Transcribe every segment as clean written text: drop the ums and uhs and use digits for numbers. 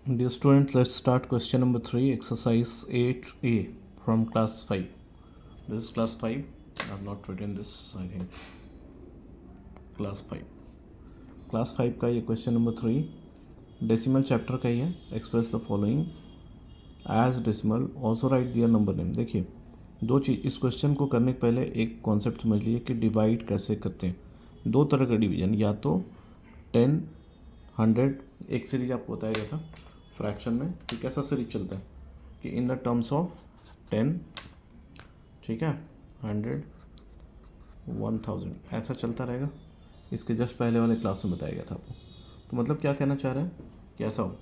Dear students, let's start question number 3, exercise 8A from class 5. This is class 5. I have not written this, I think. Class 5. Class 5 का ये question number 3 decimal chapter का ही है. Express the following as decimal, also write their number name. देखिए दो चीज़, इस question को करने के पहले एक कॉन्सेप्ट समझ लीजिए कि डिवाइड कैसे करते हैं. दो तरह का डिवीजन, या तो 10, 100. एक सीरीज आपको बताया गया था फ्रैक्शन में कि कैसा सीरीज चलता है कि इन द टर्म्स ऑफ 10, ठीक है, 100, 1000 ऐसा चलता रहेगा. इसके जस्ट पहले वाले क्लास में बताया गया था आपको. तो मतलब क्या कहना चाह रहे हैं कि ऐसा हो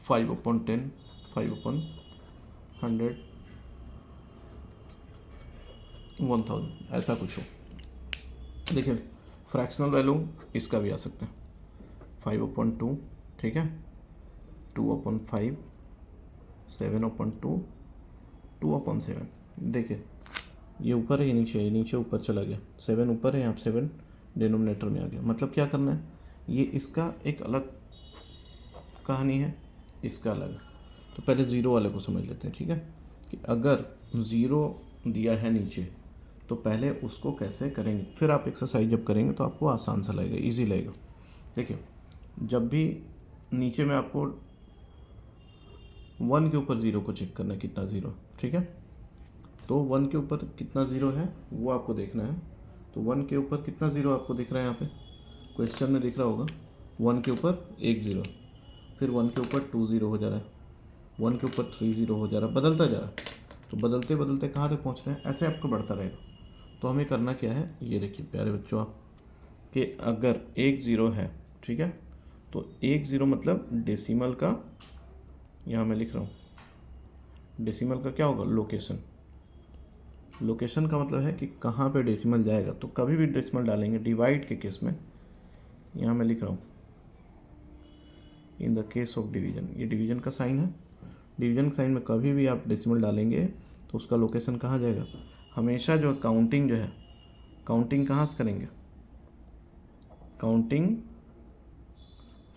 5/10, 5/100, 1000 ऐसा कुछ हो. देखिए फ्रैक्शनल वैल्यू इसका भी आ सकता है 5/2, ठीक है, 2/5, 7/2, 2/7. देखिए ये ऊपर है, ये नीचे है, ये नीचे ऊपर चला गया, 7 ऊपर है, यहाँ 7 डिनोमिनेटर में आ गया. मतलब क्या करना है, ये इसका एक अलग कहानी है, इसका अलग है. तो पहले ज़ीरो वाले को समझ लेते हैं, ठीक है, कि अगर ज़ीरो दिया है नीचे तो पहले उसको कैसे करेंगे. फिर आप एक्सरसाइज जब करेंगे तो आपको आसान सा लगेगा, ईजी लगेगा. देखिए जब भी नीचे में आपको 1 के ऊपर ज़ीरो को चेक करना है कितना ज़ीरो, ठीक है. तो 1 के ऊपर कितना ज़ीरो है वो आपको देखना है. तो 1 के ऊपर कितना ज़ीरो आपको दिख रहा है, यहाँ पे क्वेश्चन में दिख रहा होगा 1 के ऊपर 1 ज़ीरो, फिर 1 के ऊपर 2 ज़ीरो हो जा रहा है, 1 के ऊपर 3 ज़ीरो हो जा रहा है, बदलता जा रहा है. तो बदलते बदलते कहाँ तक पहुँच रहे हैं, ऐसे आपको बढ़ता रहेगा. तो हमें करना क्या है, ये देखिए प्यारे बच्चों आप, कि अगर 1 ज़ीरो है, ठीक है, तो 1 ज़ीरो मतलब डेसिमल का, यहाँ मैं लिख रहा हूँ डेसिमल का क्या होगा, लोकेशन. लोकेशन का मतलब है कि कहाँ पे डेसिमल जाएगा. तो कभी भी डेसिमल डालेंगे डिवाइड के केस में, यहाँ मैं लिख रहा हूँ in the case of division, ये डिवीजन का साइन है. डिवीजन के साइन में कभी भी आप डेसिमल डालेंगे तो उसका लोकेशन कहाँ जाएगा. हमेशा जो काउंटिंग जो है, काउंटिंग कहाँ से करेंगे, काउंटिंग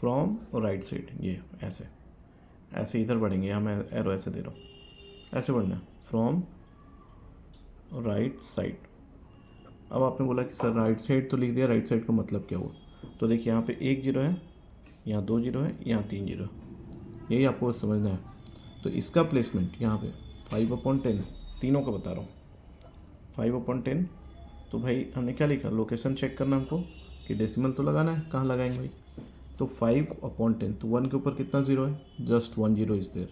फ्रॉम राइट साइड. ये ऐसे ऐसे इधर बढ़ेंगे, यहाँ मैं एरो ऐसे दे रहा हूँ, ऐसे बढ़ना है फ्रॉम राइट साइड. अब आपने बोला कि सर राइट साइड तो लिख दिया, राइट साइड का मतलब क्या हुआ. तो देखिए यहाँ पे 1 ज़ीरो है, यहाँ 2 ज़ीरो है, यहाँ 3 ज़ीरो, यही आपको बस समझना है. तो इसका प्लेसमेंट यहाँ पे 5/10, तीनों का बता रहा हूँ 5/10. तो भाई हमने क्या लिखा, लोकेशन चेक करना हमको कि डेसिमल तो लगाना है, कहाँ लगाएंगे भाई. तो 5/10, तो 1 के ऊपर कितना ज़ीरो है, जस्ट 1 ज़ीरो इज़ देयर.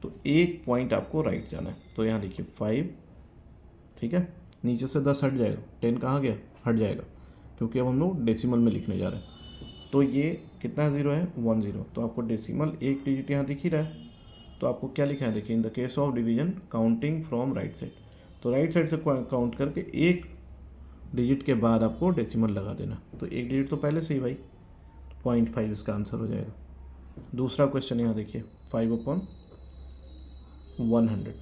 तो एक पॉइंट आपको राइट जाना है. तो यहाँ देखिए 5, ठीक है, नीचे से 10 हट जाएगा, 10 कहाँ गया, हट जाएगा, क्योंकि अब हम लोग डेसिमल में लिखने जा रहे हैं. तो ये कितना ज़ीरो है, 1 ज़ीरो. तो आपको डेसिमल एक डिजिट यहाँ दिख ही रहा है. तो आपको क्या लिखा है, देखिए in the case of division counting from right side. तो राइट साइड से काउंट करके एक डिजिट के बाद आपको डेसिमल लगा देना. तो एक डिजिट तो पहले से ही भाई, 0.5 इसका आंसर हो जाएगा. दूसरा क्वेश्चन यहाँ देखिए 5/100.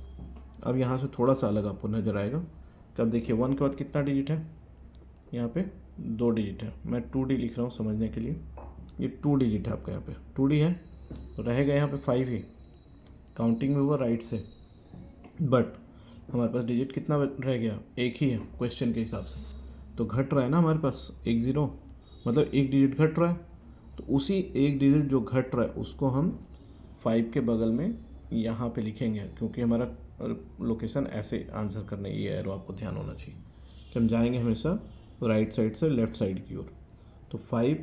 अब यहाँ से थोड़ा सा अलग आपको नज़र आएगा. कब देखिए 1 के बाद कितना डिजिट है, यहाँ पे 2 डिजिट है. मैं 2D लिख रहा हूँ समझने के लिए. ये 2 डिजिट है आपका, यहाँ पे 2D है, तो रहेगा यहाँ पे 5 ही. काउंटिंग में हुआ राइट से, बट हमारे पास डिजिट कितना रह गया, एक ही है क्वेश्चन के हिसाब से. तो घट रहा है ना हमारे पास 1 ज़ीरो, मतलब एक डिजिट घट रहा है. तो उसी एक डिजिट जो घट रहा है उसको हम 5 के बगल में यहाँ पे लिखेंगे, क्योंकि हमारा लोकेशन ऐसे आंसर करने, ये एरो आपको ध्यान होना चाहिए कि हम जाएंगे हमेशा राइट साइड से लेफ़्ट साइड की ओर. तो 5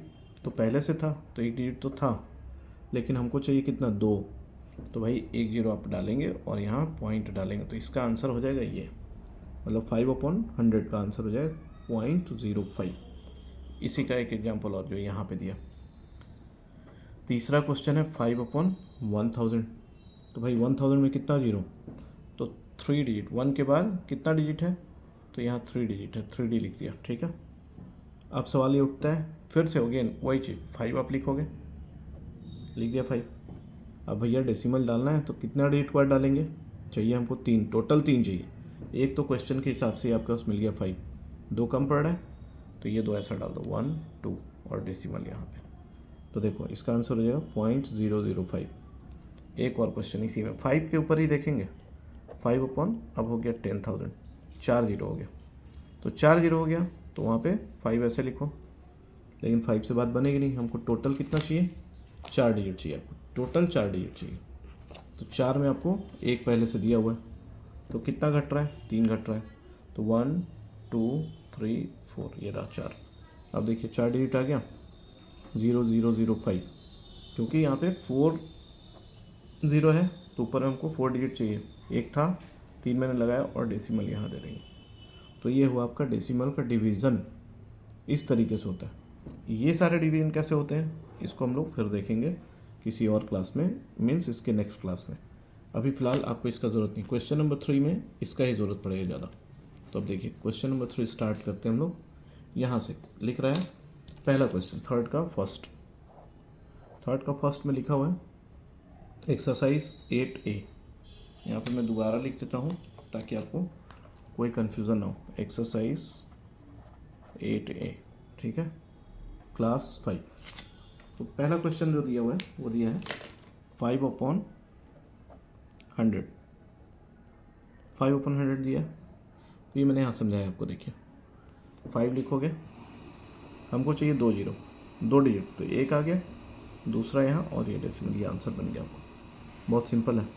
तो पहले से था, तो एक डिजिट तो था, लेकिन हमको चाहिए कितना, 2. तो भाई 1 ज़ीरो आप डालेंगे और यहाँ पॉइंट डालेंगे, तो इसका आंसर हो जाएगा ये, मतलब 5/100 का आंसर हो जाएगा 0.05. इसी का एक एग्जाम्पल और जो यहाँ पे दिया. तीसरा क्वेश्चन है 5/1000. तो भाई 1000 में कितना ज़ीरो, तो 3 डिजिट. 1 के बाद कितना डिजिट है, तो यहाँ 3 डिजिट है, 3D लिख दिया, ठीक है. अब सवाल ये उठता है फिर से, अगेन वही चीज़, 5 आप लिखोगे, लिख दिया 5. अब भैया डेसिमल डालना है तो कितना डिजिट बाद डालेंगे, चाहिए हमको 3, टोटल 3 चाहिए. एक तो क्वेश्चन के हिसाब से आपके पास मिल गया 5, 2 कम पड़ रहा है, तो ये 2 ऐसा डाल दो, 1 2 और डेसिमल यहाँ पे. तो देखो इसका आंसर हो जाएगा 0.005. एक और क्वेश्चन इसी में 5 के ऊपर ही देखेंगे। 5 अपॉन अब हो गया 10,000, 4 जीरो हो गया, तो 4 जीरो हो गया तो वहाँ पे 5 ऐसे लिखो, लेकिन 5 से बात बनेगी नहीं, हमको टोटल कितना चाहिए, 4 डिजिट चाहिए आपको, टोटल 4 डिजिट चाहिए। तो 4 में आपको एक पहले से दिया हुआ है, तो कितना घट रहा है, 3 घट रहा है, तो 1 2 3 4, ये रहा 4। अब देखिए 4 डिजिट आ गया, 0005, क्योंकि यहाँ पे 4 0 है तो ऊपर हमको 4 डिजिट चाहिए, एक था 3 मैंने लगाया और डेसिमल यहाँ दे देंगे। तो ये हुआ आपका डेसिमल का डिवीज़न, इस तरीके से होता है। ये सारे डिवीज़न कैसे होते हैं इसको हम लोग फिर देखेंगे किसी और क्लास में, मीन्स इसके नेक्स्ट क्लास में। अभी फ़िलहाल आपको इसका ज़रूरत नहीं, क्वेश्चन नंबर 3 में इसका ही ज़रूरत पड़ेगा ज़्यादा। तो अब देखिए क्वेश्चन नंबर 3 स्टार्ट करते हैं हम लोग। यहाँ से लिख रहा है पहला क्वेश्चन, थर्ड का फर्स्ट में लिखा हुआ है एक्सरसाइज 8A। यहाँ पे मैं दोबारा लिख देता हूँ ताकि आपको कोई कन्फ्यूज़न ना हो। एक्सरसाइज 8A, ठीक है, क्लास 5। तो पहला क्वेश्चन जो दिया हुआ है वो दिया है 5 अपॉन 100, 5 अपॉन 100 दिया है। तो ये मैंने यहाँ समझाया आपको। देखिए 5 लिखोगे, हमको चाहिए 2 जीरो, 2 डिजिट, तो एक आ गया, दूसरा यहाँ और ये डेसिमल, ये आंसर बन गया आपको। बहुत सिंपल है।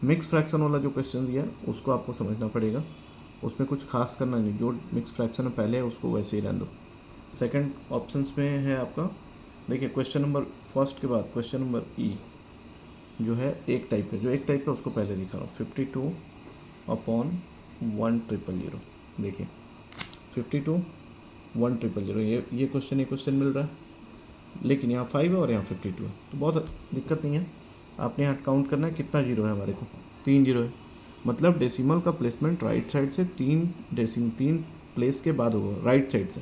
मिक्स फ्रैक्शन वाला जो क्वेश्चन दिया है उसको आपको समझना पड़ेगा, उसमें कुछ खास करना नहीं, जो मिक्स फ्रैक्शन में पहले है उसको वैसे ही रहने दो। सेकंड ऑप्शंस में है आपका, देखिए क्वेश्चन नंबर फर्स्ट के बाद क्वेश्चन नंबर ई जो है एक टाइप है, जो एक टाइप है उसको पहले दिखा रहा हूँ, 52 अपॉन 1,000। देखिए 52 1,000, ये क्वेश्चन मिल रहा है, लेकिन यहाँ 5 है और यहाँ 52 है, तो बहुत दिक्कत नहीं है। आपने यहाँ काउंट करना है कितना जीरो है हमारे को, 3 जीरो है, मतलब डेसिमल का प्लेसमेंट राइट साइड से 3 प्लेस के बाद होगा, राइट साइड से।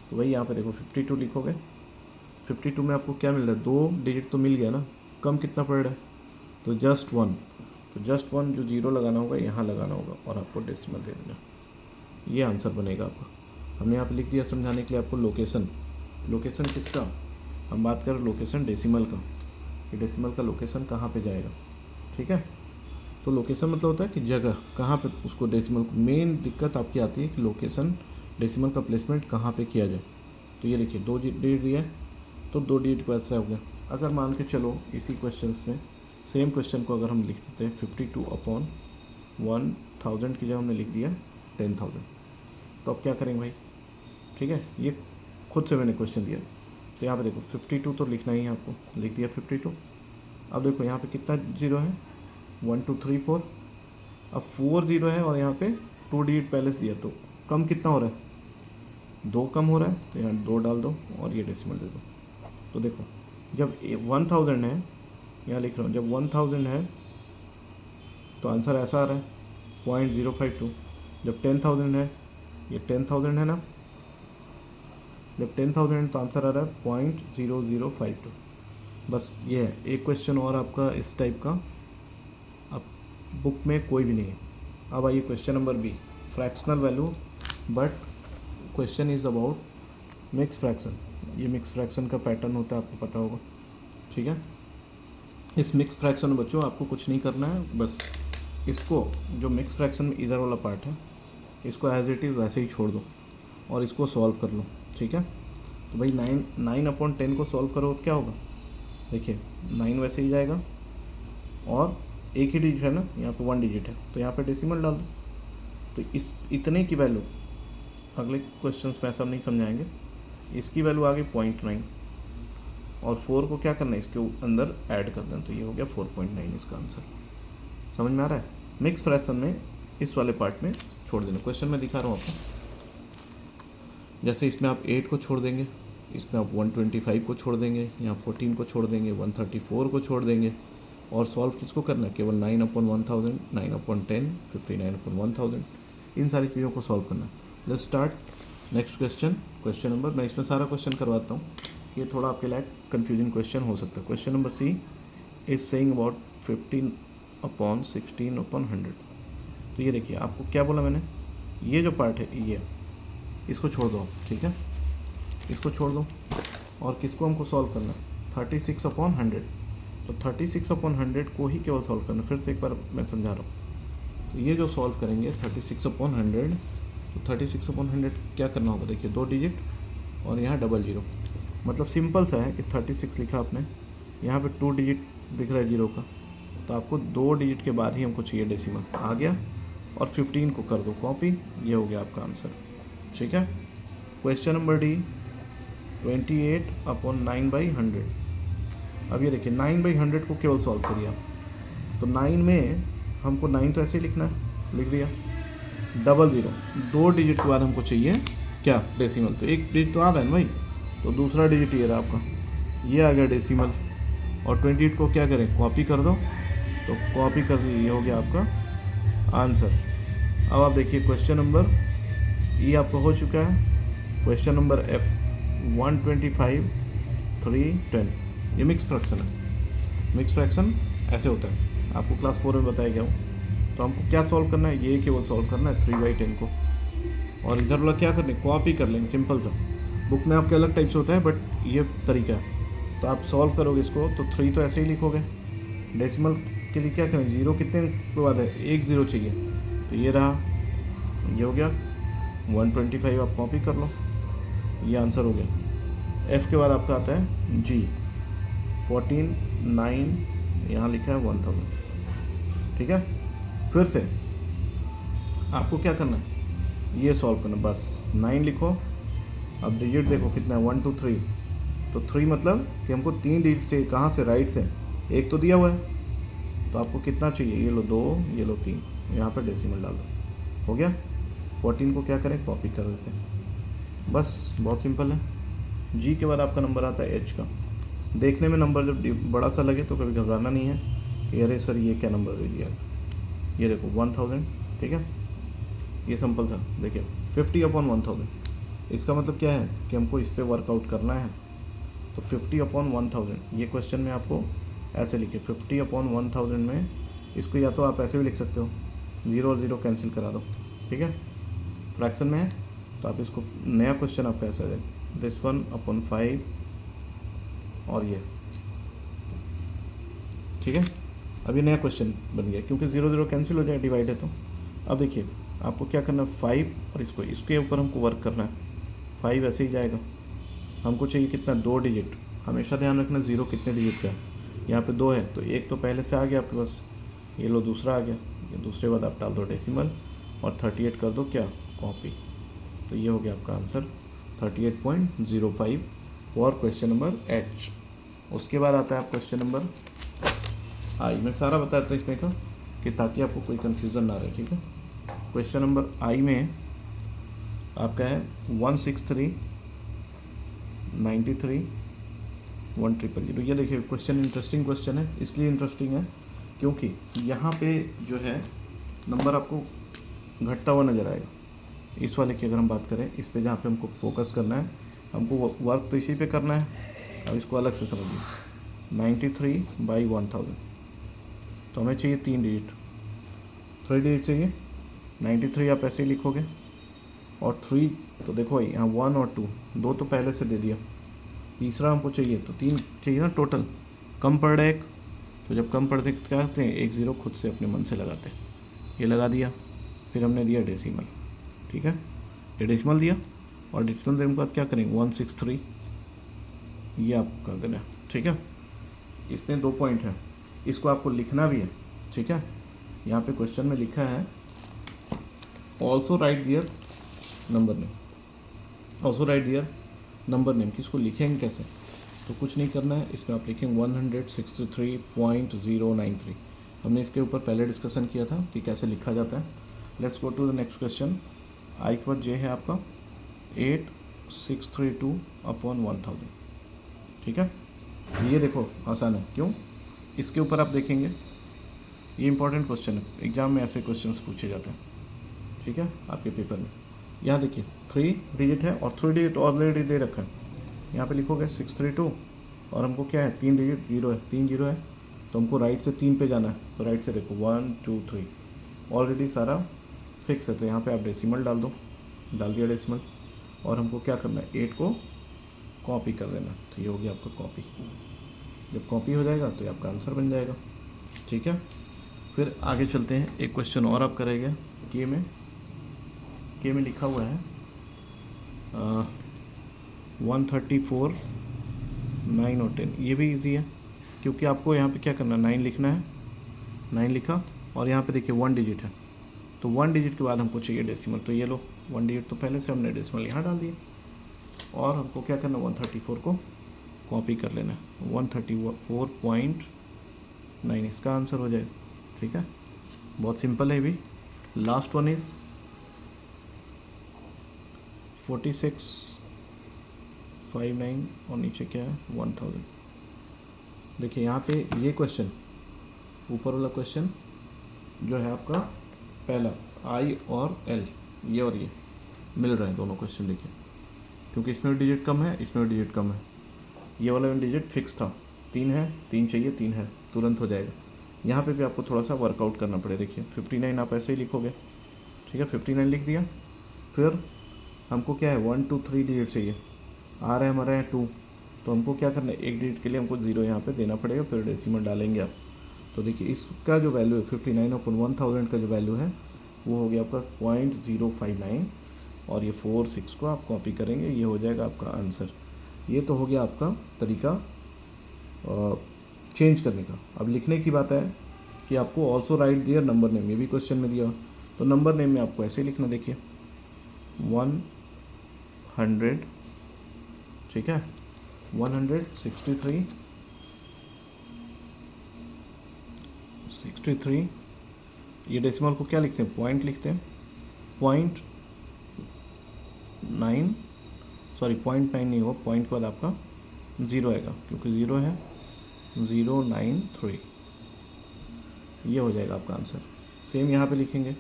तो वही यहाँ पे देखो 52 लिखोगे, 52 में आपको क्या मिल रहा है, 2 डिजिट तो मिल गया ना, कम कितना पड़ रहा है, तो जस्ट 1, तो जस्ट 1 जो जीरो लगाना होगा यहाँ लगाना होगा और आपको डेसिमल दे देना, ये आंसर बनेगा आपका। हमने यहाँ पे लिख दिया समझाने के लिए आपको लोकेशन किसका, हम बात करें लोकेशन डेसिमल का, कि डेसिमल का लोकेशन कहाँ पे जाएगा, ठीक है। तो लोकेशन मतलब होता है कि जगह कहाँ पे उसको डेसिमल, मेन दिक्कत आपकी आती है कि लोकेशन डेसिमल का प्लेसमेंट कहाँ पे किया जाए। तो ये देखिए 2 डिजिट दिया है तो 2 डिजिट को ऐसा हो गया। अगर मान के चलो इसी क्वेश्चन में सेम क्वेश्चन को अगर हम लिख देते हैं 52 अपॉन 1,000 की जगह हमने लिख दिया 10,000, तो अब क्या करेंगे भाई, ठीक है, ये खुद से मैंने क्वेश्चन दिया। तो यहाँ पे देखो 52 तो लिखना ही है आपको, लिख दिया 52। अब देखो यहाँ पे कितना जीरो है, 1 2 3 4, अब 4 जीरो है और यहाँ पे 2 डिजिट पहले से दिया, तो कम कितना हो रहा है, 2 कम हो रहा है, तो यहाँ 2 डाल दो और ये डेसिमल दे दो। तो देखो जब 1,000 है, यहाँ लिख रहा हूँ, जब 1,000 है तो आंसर ऐसा आ रहा है 0.052। जब 10,000 है, ये 10,000 है ना, जब 10,000 है तो आंसर आ रहा है 0.0052। बस ये है, एक क्वेश्चन और आपका इस टाइप का अब बुक में कोई भी नहीं है। अब आइए question number b, fractional value, but question is about mix fraction. ये मिक्स फ्रैक्शन का पैटर्न होता है, आपको पता होगा, ठीक है। इस मिक्स फ्रैक्शन में बच्चों आपको कुछ नहीं करना है, बस इसको जो मिक्स फ्रैक्शन में इधर वाला पार्ट है इसको एज इट इज़ वैसे ही छोड़ दो और इसको सॉल्व कर लो, ठीक है। तो भाई 9 अपॉन 10 को सॉल्व करो तो क्या होगा, देखिए 9 वैसे ही जाएगा और एक ही डिजिट है ना, यहाँ पे 1 डिजिट है तो यहाँ पे डेसिमल डाल दो। तो इस इतने की वैल्यू अगले क्वेश्चंस में ऐसा नहीं समझाएंगे, इसकी वैल्यू आ गई 0.9 और 4 को क्या करना है इसके अंदर ऐड कर दें, तो ये हो गया 4.9 इसका आंसर। समझ में आ रहा है। मिक्स फ्रैक्शन में इस वाले पार्ट में छोड़ देना, क्वेश्चन में दिखा रहा हूँ आपको। जैसे इसमें आप 8 को छोड़ देंगे, इसमें आप 125 को छोड़ देंगे, यहाँ 14 को छोड़ देंगे, 134 को छोड़ देंगे और सॉल्व किसको करना है, केवल 9 अपॉन 1,000, 9 अपॉन 10, 59 अपॉन 1,000, इन सारी चीज़ों को सॉल्व करना है। Let's start next question number, मैं इसमें सारा क्वेश्चन करवाता हूँ, ये थोड़ा आपके लिए कन्फ्यूजिंग क्वेश्चन हो सकता है। Question number c is saying about 15 upon 16 upon 100। तो ये देखिए आपको क्या बोला मैंने, ये जो पार्ट है ये इसको छोड़ दो, ठीक है, इसको छोड़ दो और किसको हमको सॉल्व करना है, 36 अपॉन 100। तो 36/100 को ही केवल सॉल्व करना। फिर से एक बार मैं समझा रहा हूँ। तो ये जो सॉल्व करेंगे 36/100, तो 36/100 क्या करना होगा, देखिए 2 डिजिट और यहाँ डबल जीरो। मतलब सिंपल सा है कि 36 लिखा आपने, यहाँ पे 2 डिजिट दिख रहा है जीरो का, तो आपको 2 डिजिट के बाद ही हमको चाहिए डेसिमल, आ गया। और 15 को कर दो कॉपी, ये हो गया आपका आंसर। ठीक है। Question number D, 28/9/100। अब ये देखिए 9/100 को केवल सॉल्व करिए आप। तो 9 में हमको 9 तो ऐसे ही लिखना है, लिख दिया। डबल ज़ीरो, 2 डिजिट के बाद हमको चाहिए क्या, डेसिमल। तो एक डिजिट तो आ रहा है ना भाई, तो दूसरा डिजिट ये रहा आपका, ये आ गया डेसिमल। और 28 को क्या करें, कॉपी कर दो। तो कॉपी कर दी, ये हो गया आपका आंसर। अब आप देखिए क्वेश्चन नंबर ई आपका हो चुका है। Question number F, 125 310। ये मिक्स फ्रैक्शन है। मिक्स फ्रैक्शन ऐसे होता है, आपको क्लास 4 में बताया गया हूँ। तो हमको क्या सॉल्व करना है, ये केवल सॉल्व करना है 3/10 को। और इधर वाला क्या करना है, कॉपी कर लेंगे, सिंपल सा। बुक में आपके अलग टाइप से होता है, बट ये तरीका है। तो आप सॉल्व करोगे इसको, तो 3 तो ऐसे ही लिखोगे। डेसिमल के लिए क्या करें, जीरो कितने के बाद है, 1 ज़ीरो चाहिए। तो ये रहा, ये हो गया 125, आप कॉपी कर लो, ये आंसर हो गया। एफ़ के बाद आपका आता है जी, 14 9, यहाँ लिखा है 1000। ठीक है। फिर से आपको क्या करना है, ये सॉल्व करना, बस 9 लिखो। अब डिजिट देखो कितना है, 1 2 3। तो 3 मतलब कि हमको 3 डिजिट चाहिए, कहाँ से, राइट से। एक तो दिया हुआ है, तो आपको कितना चाहिए, ये लो 2, ये लो 3, यहाँ पर डेसिमल डाल दो, हो गया। 14 को क्या करें, कॉपी कर देते हैं, बस बहुत सिंपल है। जी के बाद आपका नंबर आता है एच का। देखने में नंबर जब बड़ा सा लगे तो कभी घबराना नहीं है कि अरे सर ये क्या नंबर दे दिया। ये देखो 1000, ठीक है। ये सिंपल सा देखिए 50/1000। इसका मतलब क्या है कि हमको इस पर वर्कआउट करना है। तो 50/1000, ये क्वेश्चन में आपको ऐसे लिखे 50/1000 में। इसको या तो आप ऐसे भी लिख सकते हो, 0 और 0 कैंसिल करा दो, ठीक है। फ्रैक्शन में है तो आप इसको, नया क्वेश्चन आपका ऐसा है, दिस 1/5 और ये, ठीक है। अब ये नया क्वेश्चन बन गया, क्योंकि 0 0 कैंसिल हो जाए, डिवाइड है तो। अब देखिए आपको क्या करना है, 5 और इसको, इसके ऊपर हमको वर्क करना है। 5 ऐसे ही जाएगा, हमको चाहिए कितना, 2 डिजिट। हमेशा ध्यान रखना 0 कितने डिजिट का है, यहाँ पे 2 है, तो एक तो पहले से आ गया आपके पास, ये लो दूसरा आ गया। ये दूसरे बाद आप डाल दो डेसिमल और 38 कर दो क्या, कॉपी। तो ये हो गया आपका answer 38.05 for question number H. उसके बाद आता है आप क्वेश्चन नंबर आई। मैं सारा बताता हूँ इसमें का, कि ताकि आपको कोई कन्फ्यूज़न ना रहे, ठीक है। क्वेश्चन नंबर आई में आपका है 163 93 1000। ये देखिए क्वेश्चन इंटरेस्टिंग क्वेश्चन है, इसलिए इंटरेस्टिंग है क्योंकि यहाँ पे जो है नंबर आपको घटता हुआ नज़र आएगा। इस वाले की अगर हम बात करें, इस पे जहाँ पे हमको फोकस करना है, हमको वर्क तो इसी पे करना है। अब इसको अलग से समझिए, 93/1000। तो हमें चाहिए 3 डिजिट, 3 डिजिट चाहिए। 93 आप ऐसे ही लिखोगे, और 3 तो देखो भाई यहाँ 1 और 2 तो पहले से दे दिया। तीसरा हमको चाहिए, तो 3 चाहिए ना टोटल। कम पड़ रहा है एक, तो जब कम पड़ते क्या करते हैं, 1 0 खुद से अपने मन से लगाते हैं। ये लगा दिया, फिर हमने दिया डेसिमल, ठीक है। ये डेसिमल दिया, और डेसिमल देने के बाद क्या करेंगे, 163, ये आप कर देना, ठीक है। इसमें 2 पॉइंट हैं, इसको आपको लिखना भी है, ठीक है। यहाँ पे क्वेश्चन में लिखा है also write their number name, also write their number name. किसको लिखेंगे कैसे, तो कुछ नहीं करना है, इसमें आप लिखेंगे 163.093। हमने इसके ऊपर पहले डिस्कशन किया था कि कैसे लिखा जाता है। Let's go to the next question. I के बाद जे है आपका 8632/1000, ठीक है। ये देखो आसान है, क्यों, इसके ऊपर आप देखेंगे, ये इंपॉर्टेंट क्वेश्चन है, एग्जाम में ऐसे क्वेश्चंस पूछे जाते हैं, ठीक है, आपके पेपर में। यहाँ देखिए 3 डिजिट है, और 3 डिजिट ऑलरेडी दे रखा है। यहाँ पे लिखोगे 632, और हमको क्या है, 3 डिजिट 0 है, 3 0 है, तो हमको राइट से 3 पे जाना है। तो राइट से देखो 1 2 3, ऑलरेडी सारा फिक्स है। तो यहाँ पे आप डेसिमल डाल दो, डाल दिया डेसिमल, और हमको क्या करना है, 8 को कॉपी कर देना। तो ये हो गया आपका कॉपी, जब कॉपी हो जाएगा तो ये आपका आंसर बन जाएगा। ठीक है, फिर आगे चलते हैं। एक क्वेश्चन और आप करेंगे के में लिखा हुआ है 134, 9 और 10। ये भी इजी है क्योंकि आपको यहाँ पे क्या करना है, 9 लिखना है। 9 लिखा और यहाँ पे देखिए 1 डिजिट है, तो 1 डिजिट के बाद हमको चाहिए डेसिमल, तो ये लो 1 डिजिट तो पहले से हमने डेसिमल यहाँ डाल दिए और हमको क्या करना है 134 को कॉपी कर लेना है। 134.9 इसका आंसर हो जाएगा। ठीक है, बहुत सिंपल है भी। लास्ट वन इज 4659 और नीचे क्या है 1000। देखिए यहाँ पे ये क्वेश्चन, ऊपर वाला क्वेश्चन जो है आपका पहला आई और एल, ये और ये मिल रहे हैं दोनों क्वेश्चन। देखिए क्योंकि इसमें भी डिजिट कम है, इसमें भी डिजिट कम है। ये वाला डिजिट फिक्स था, 3 है, 3 चाहिए, 3 है, तुरंत हो जाएगा। यहाँ पे भी आपको थोड़ा सा वर्कआउट करना पड़े। देखिए 59 आप ऐसे ही लिखोगे। ठीक है, 59 लिख दिया। फिर हमको क्या है 1 2 3 डिजिट चाहिए, आ रहे हमारे यहाँ 2, तो हमको क्या करना है, एक डिजिट के लिए हमको 0 यहाँ पे देना पड़ेगा, फिर डेसिमल डालेंगे आप। तो देखिए इसका जो वैल्यू है 59/1000 का जो वैल्यू है वो हो गया आपका 0.059 और ये 46 को आप कॉपी करेंगे, ये हो जाएगा आपका आंसर। ये तो हो गया आपका तरीका चेंज करने का। अब लिखने की बात है कि आपको also write their number name, ये भी क्वेश्चन में दिया, तो नंबर नेम में आपको ऐसे लिखना। देखिए 100, ठीक है, 163, ये डेसिमल को क्या लिखते हैं, पॉइंट लिखते हैं। 0.9, सॉरी 0.9 नहीं होगा, पॉइंट के बाद आपका 0 आएगा क्योंकि 0 है, 093, ये हो जाएगा आपका आंसर। सेम यहाँ पे लिखेंगे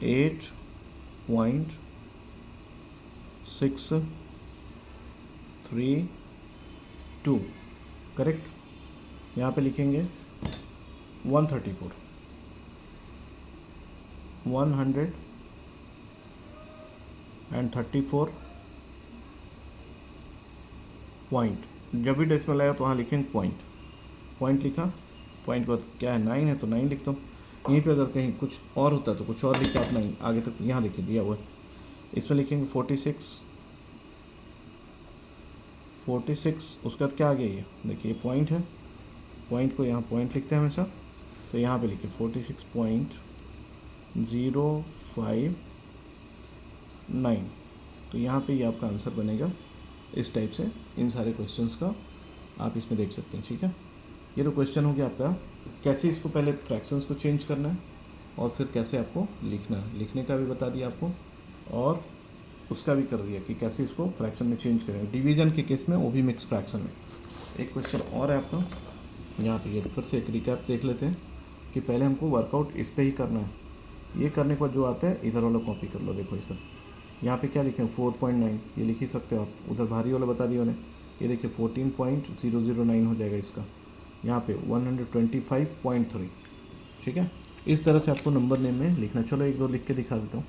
8.632, करेक्ट। यहाँ पे लिखेंगे 134, 134 पॉइंट। जब भी डेसिमल आएगा तो वहाँ लिखेंगे पॉइंट। पॉइंट लिखा, पॉइंट के बाद क्या है 9 है तो 9 लिख दो। यहीं पे अगर कहीं कुछ और होता है तो कुछ और लिख के आप 9 आगे तक यहाँ देखिए दिया हुआ है। इसमें लिखेंगे 46, उसके बाद क्या आ गया, ये देखिए पॉइंट है, पॉइंट को यहाँ पॉइंट लिखते हैं हमेशा, तो यहाँ पे लिखिए 46.059, तो यहाँ पे ये आपका आंसर बनेगा। इस टाइप से इन सारे क्वेश्चंस का आप इसमें देख सकते हैं। ठीक है, ये तो क्वेश्चन हो गया आपका, कैसे इसको पहले फ्रैक्शंस को चेंज करना है और फिर कैसे आपको लिखना है। लिखने का भी बता दिया आपको और उसका भी कर दिया कि कैसे इसको फ्रैक्शन में चेंज करेंगे, डिवीजन के केस में, वो भी मिक्स फ्रैक्शन में। एक क्वेश्चन और है आपका यहाँ पे, ये फिर से एक रिकैप देख लेते हैं कि पहले हमको वर्कआउट इस पर ही करना है। ये करने के बाद जो आता है इधर वाला कॉपी कर लो। देखो ये सब यहाँ पे क्या लिखे 4.9, ये लिख ही सकते हो आप, उधर भारी वाला बता दिया उन्हें। ये देखिए 14.009 हो जाएगा इसका, यहाँ पे 125.3। ठीक है, इस तरह से आपको नंबर नेम में लिखना। चलो एक दो लिख के दिखा देता हूँ।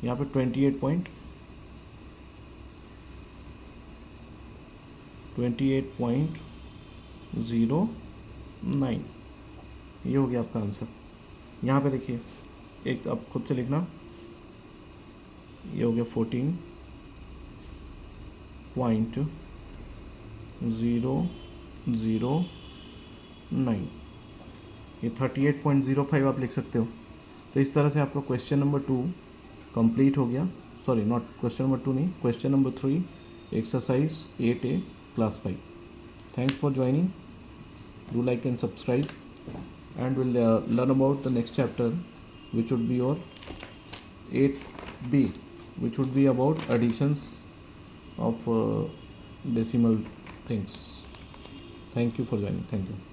यहाँ पे 28.09, ये हो गया आपका आंसर। यहाँ पे देखिए एक आप खुद से लिखना, ये हो गया 14.009, ये 38.05 आप लिख सकते हो। तो इस तरह से आपका क्वेश्चन नंबर 2 कंप्लीट हो गया। सॉरी, नॉट क्वेश्चन नंबर 2 नहीं, question number 3 exercise 8A class 5। Thanks for joining, do like and subscribe, and we'll learn about the next chapter, which would be your 8B, which would be about additions of decimal things. Thank you for joining. Thank you.